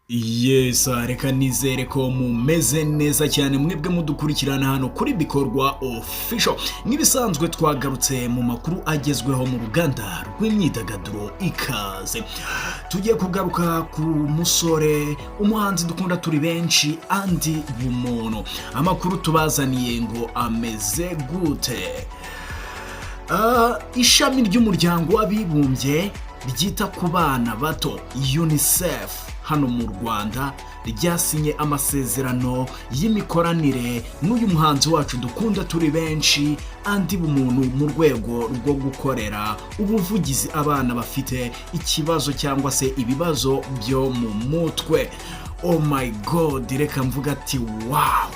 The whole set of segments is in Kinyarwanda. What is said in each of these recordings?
Yes, reka nizere ko mumeze neza cyane mwebwe mudukurikirana hano kuri Bikorwa official. Nk'ibisanzwe twagarutse mu makuru agezweho mu ruganda rw'imyidagaduro ikaze. Tugiye kugaruka ku musore umuhanzi dukunda turi benshi Andi Bumuntu. Amakuru tubazaniye ngo ameze gute? Ishami ry'umuryango w'abibumbye ryita ku bana bato UNICEF hano mu Rwanda ryasinye amasezerano y'imikoranire n'uyu muhanzi wacu dukunda turi benshi Andi Bumuntu mu rwego rwo gukorera ubuvugizi abana bafite ikibazo cyangwa se ibibazo byo mu mutwe. Oh my god, reka mvuga ati wow,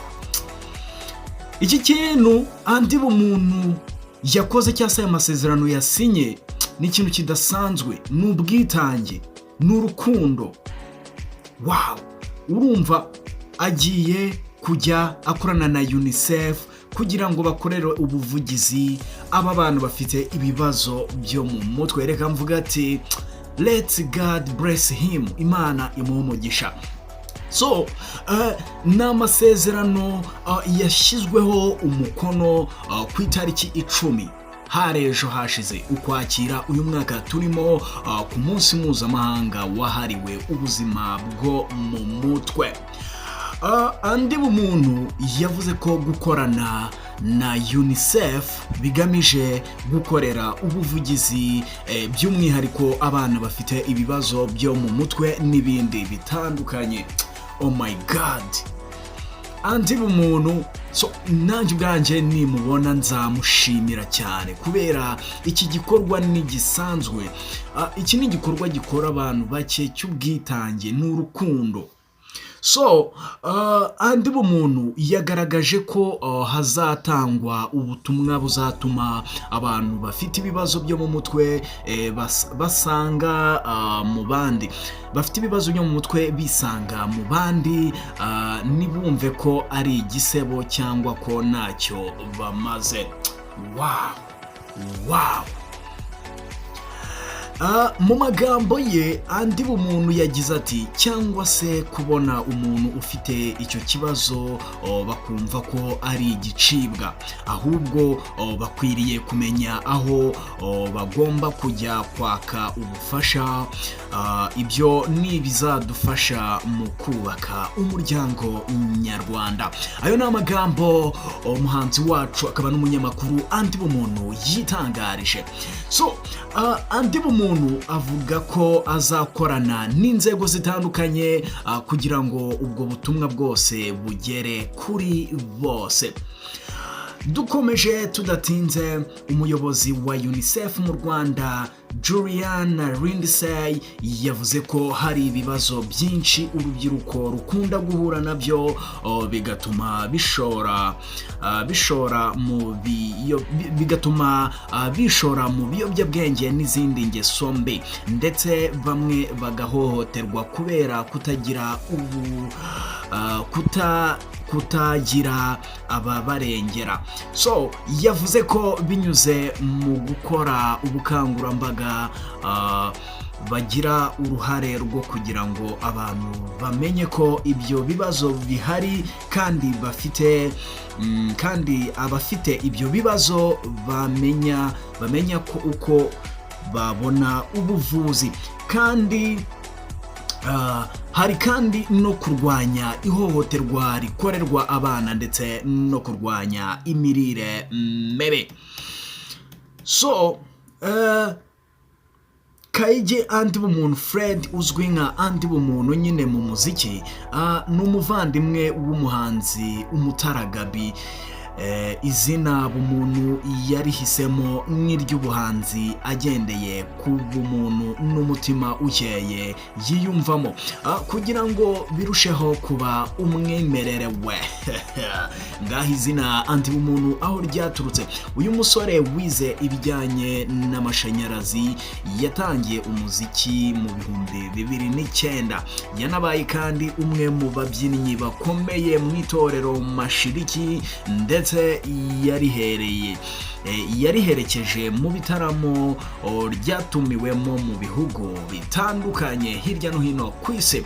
iki kintu Andi Bumuntu yakoze cyangwa se amasezerano yasinye ni ikintu kidasanzwe, n'ubwitange, n'urukundo. Wow, urumva agiye kujya akorana na UNICEF kugira ngo bakorere ubuvugizi aba bantu bafite ibibazo byo mu mutwe. Reka mvuga ati let God bless him, Imana imuhe umugisha. So ni amasezerano yashyizweho umukono ku itariki 10 harejo hashize ukwakira uyu mwaka turimo ku munsi mpuzamahanga wahariwe ubuzima bwo mu mutwe. Andi Bumuntu yavuze ko gukorana na UNICEF bigamije gukorera ubuvugizi by'umwihariko abana bafite ibibazo byo mu mutwe n'ibindi bitandukanye. Oh my god, Andi Bumuntu, so nanjye ubwanjye nimubona nzamushimira cyane kubera iki gikorwa ni gisanzwe. Iki ni igikorwa gikora abantu bake cy'ubwitange n'urukundo. So Andi Bumuntu yagaragaje ko hazatangwa ubutumwa buzatuma abantu bafite ibibazo byo mu mutwe basanga mu bandi, bafite ibibazo byo mu mutwe bisanga mu bandi, nibumve ko ari igisebo cyangwa ko ntacyo bamaze. Wow, wow. Mu magambo ye Andi Bumuntu yagize ati cyangwa se kubona umuntu ufite icyo kibazo bakumva ko ari igicibwa, ahubwo bakwiriye kumenya aho bagomba kujya kwaka ubufasha. Ibyo ni bizadufasha mu kubaka umuryango nyarwanda. Ayo ni amagambo umuhanzi wacu akaba n'umunyamakuru Andi Bumuntu yitangarije. So Andi Bumuntu avuga ko azakorana n'inzego zitandukanye kugira ngo ubwo butumwa bwose bugere kuri bose. Dukomeje tudatinze, umuyobozi wa UNICEF mu Rwanda Juliana Lindsay yavuze ko hari ibibazo byinshi urubyiruko rukunda guhura nabyo bigatuma bishora mu biyobyabwenge n'izindi ngeso mbi, ndetse bamwe bagahohoterwa kubera kutagira ababarengera. So yavuze ko binyuze mu gukora ubukangurambaga bagira uruhare rwo kugira ngo abantu bamenye ko ibyo bibazo bihari kandi abafite ibyo bibazo bamenya ko uko babona ubuvuzi, kandi hari kandi no kurwanya ihohoterwa rikorerwa abana ndetse no kurwanya imirire mibi. So Kaige Andi Bumuntu Fred, uzwi nka Andi Bumuntu nyine mu muziki, ni umuvandimwe w'umuhanzi Umutaragabi. Izina Bumuntu yarihisemo nk'iry'ubuhanzi agendeye ku bumuntu n'umutima ukeye yiyumvamo, kugira ngo birusheho kuba umwimerere we. Ngaho izina Andi Bumuntu aho ryaturutse. Uyu musore wize ibijyanye n'amashanyarazi yatangiye umuziki mu 2009. Yanabaye kandi umwe mu babyinnyi bakomeye mu itorero Mashiriki, ndetse yariherekeje mu bitaramo ryatumiwemo mu bihugu bitandukanye hirya no hino ku isi.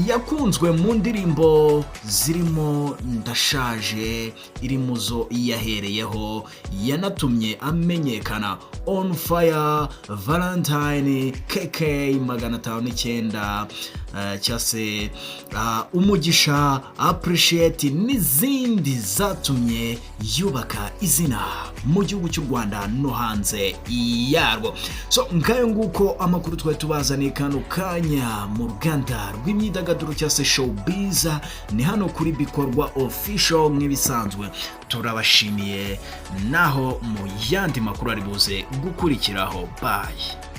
yakunzwe mu ndirimbo zirimo ndashaje iri mu zo yahereyeho, yanatumye amenyekana On Fire, Valentine, KK 509 cyangwa se Umugisha, Appreciate n'izindi zatumye yubaka izina mu gihugu cy'u Rwanda no hanze yarwo. So ngayo nguko amakuru twari tubazaniye kano kanya mu ruganda rw'imyidagaduro cyangwa se showbiz, ni hano kuri Bikorwa official. Nk'ibisanzwe turabashimiye, naho mu yandi makuru ari buze gukurikiraho. Bye.